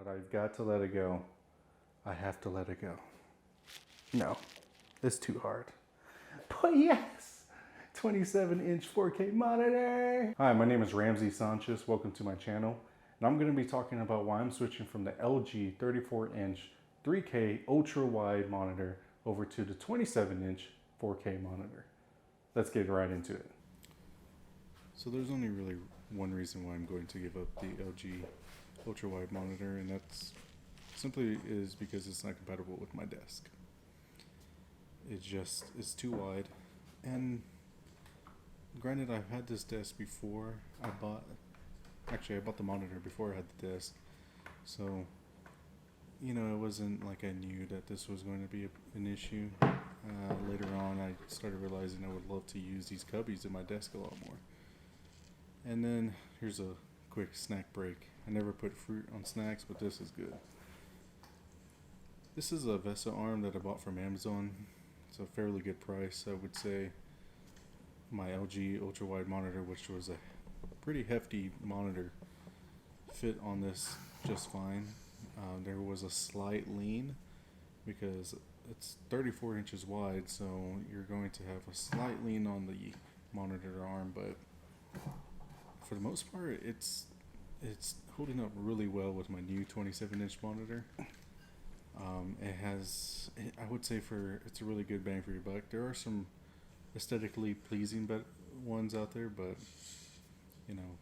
but I've got to let it go. I have to let it go. No, it's too hard. But yes, 27-inch 4K monitor. Hi, my name is Ramsey Sanchez. Welcome to my channel. And I'm going to be talking about why I'm switching from the LG 34-inch 3K ultra-wide monitor over to the 27-inch 4K monitor. Let's get right into it. So there's only really one reason why I'm going to give up the LG ultra-wide monitor, and that's simply is because it's not compatible with my desk. It's too wide, and granted, I've had this desk before. I bought the monitor before I had the desk, so you know, it wasn't like I knew that this was going to be an issue. Later on, I started realizing I would love to use these cubbies in my desk a lot more. And then here's a quick snack break. I never put fruit on snacks, but this is good. This is a VESA arm that I bought from Amazon. It's a fairly good price, I would say. My LG ultra-wide monitor, which was a pretty hefty monitor, fit on this just fine. There was a slight lean because it's 34 inches wide, so you're going to have a slight lean on the monitor arm, but for the most part, it's holding up really well with my new 27-inch monitor. I would say it's a really good bang for your buck. There are some aesthetically pleasing ones out there, but you know,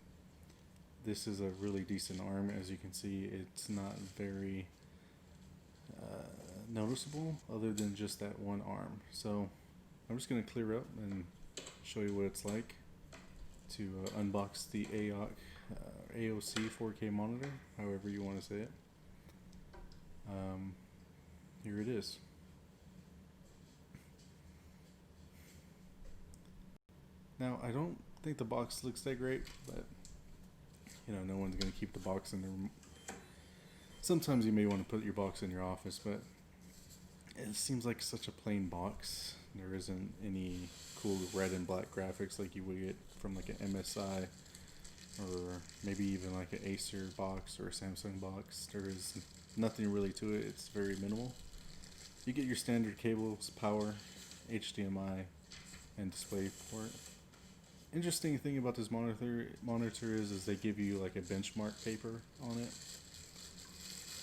this is a really decent arm. As you can see, it's not very noticeable other than just that one arm. So I'm just going to clear up and show you what it's like to unbox the AOC 4K monitor, however you want to say it. Here it is. Now, I don't think the box looks that great, but you know, no one's going to keep the box in their... Sometimes you may want to put your box in your office, but it seems like such a plain box. There isn't any cool red and black graphics like you would get from like an MSI or maybe even like an Acer box or a Samsung box. There is nothing really to it. It's very minimal. You get your standard cables, power, HDMI, and DisplayPort. Interesting thing about this monitor is they give you like a benchmark paper on it,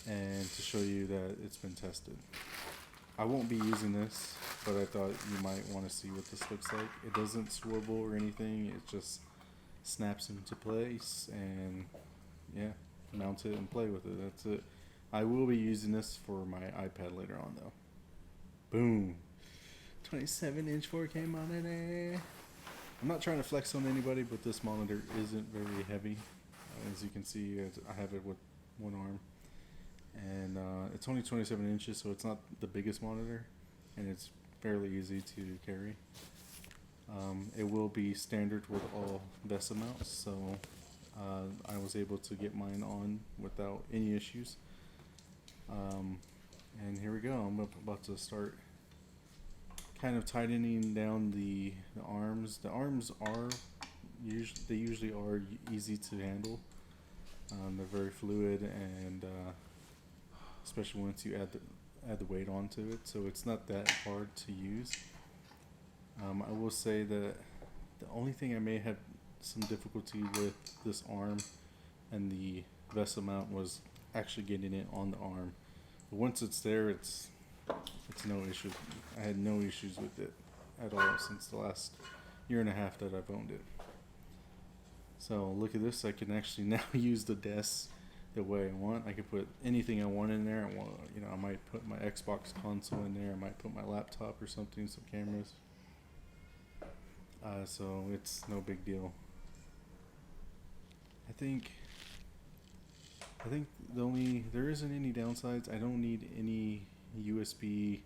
and to show you that it's been tested. I won't be using this, but I thought you might want to see what this looks like. It doesn't swivel or anything, it just snaps into place, and yeah, mount it and play with it. That's it. I will be using this for my iPad later on though. Boom. 27-inch 4K monitor. I'm not trying to flex on anybody, but this monitor isn't very heavy. As you can see, I have it with one arm. And it's only 27 inches, so it's not the biggest monitor, and it's fairly easy to carry. It will be standard with all VESA mounts, so I was able to get mine on without any issues. And here we go. I'm about to start kind of tightening down the arms. The arms usually are easy to handle. They're very fluid, and especially once you add the weight onto it, so it's not that hard to use. I will say that the only thing I may have some difficulty with this arm and the VESA mount was actually getting it on the arm. But once it's there, it's no issue. I had no issues with it at all since the last year and a half that I've owned it. So look at this. I can actually now use the desk the way I want. I can put anything I want in there. I might put my Xbox console in there. I might put my laptop or something, some cameras. So it's no big deal. I think there isn't any downsides. I don't need any USB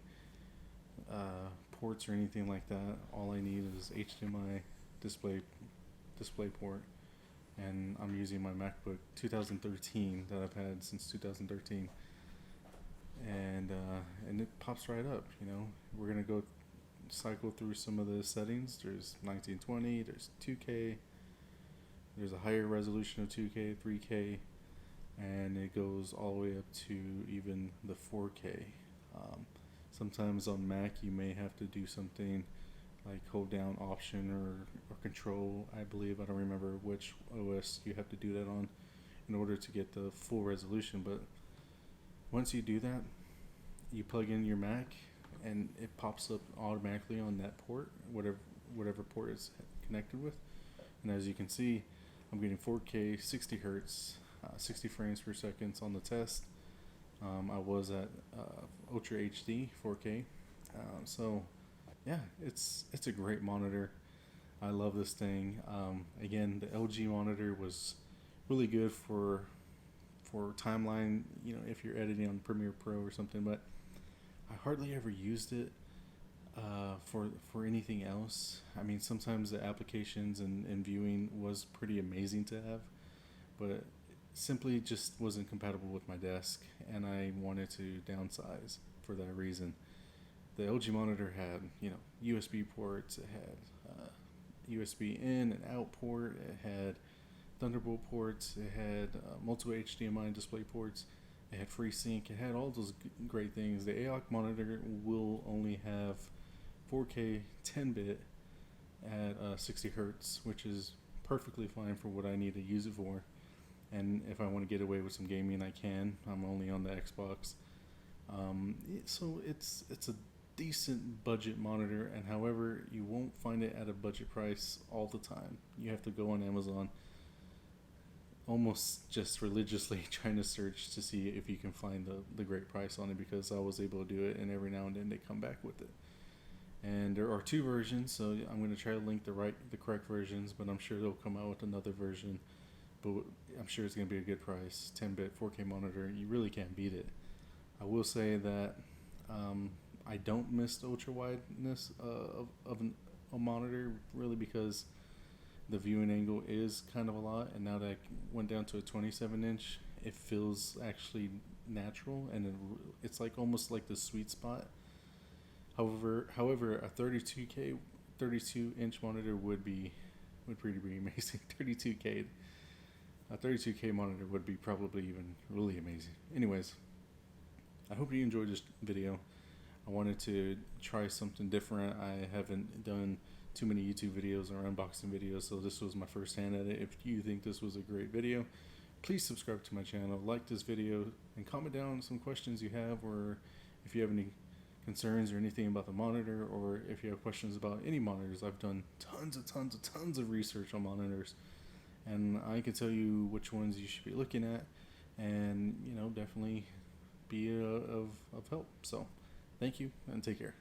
ports or anything like that. All I need is HDMI, DisplayPort, and I'm using my MacBook 2013 that I've had since 2013, and it pops right up. You know, we're gonna go cycle through some of the settings. There's 1920, there's 2K, there's a higher resolution of 2K, 3K. and it goes all the way up to even the 4K. Sometimes on Mac you may have to do something like hold down Option or Control, I believe. I don't remember which OS you have to do that on in order to get the full resolution. But once you do that, you plug in your Mac and it pops up automatically on that port, whatever port it's connected with. And as you can see, I'm getting 4K, 60 hertz, 60 frames per second on the test. I was at Ultra HD 4K. So yeah, it's a great monitor. I love this thing. Again, the LG monitor was really good for timeline, if you're editing on Premiere Pro or something, but I hardly ever used it for anything else. I mean, sometimes the applications and viewing was pretty amazing to have, but simply just wasn't compatible with my desk, and I wanted to downsize for that reason. The LG monitor had, USB ports, it had USB in and out port, it had Thunderbolt ports, it had multiple HDMI and DisplayPorts, it had FreeSync, it had all those great things. The AOC monitor will only have 4K 10-bit at 60 hertz, which is perfectly fine for what I need to use it for. And if I want to get away with some gaming, I can. I'm only on the Xbox. So it's a decent budget monitor, and however, you won't find it at a budget price all the time. You have to go on Amazon almost just religiously trying to search to see if you can find the great price on it, because I was able to do it, and every now and then they come back with it. And there are two versions, so I'm going to try to link the correct versions, but I'm sure they'll come out with another version. But I'm sure it's going to be a good price. 10-bit 4K monitor, you really can't beat it. I will say that I don't miss the ultra wideness of a monitor, really, because the viewing angle is kind of a lot, and now that I went down to a 27-inch, it feels actually natural, and it's like almost like the sweet spot. However, a 32-inch monitor would pretty be amazing. A 32K monitor would be probably even really amazing. Anyways, I hope you enjoyed this video. I wanted to try something different. I haven't done too many YouTube videos or unboxing videos, so this was my first hand at it. If you think this was a great video, please subscribe to my channel, like this video, and comment down some questions you have, or if you have any concerns or anything about the monitor, or if you have questions about any monitors. I've done tons of research on monitors, and I can tell you which ones you should be looking at, and definitely be of help. So thank you, and take care.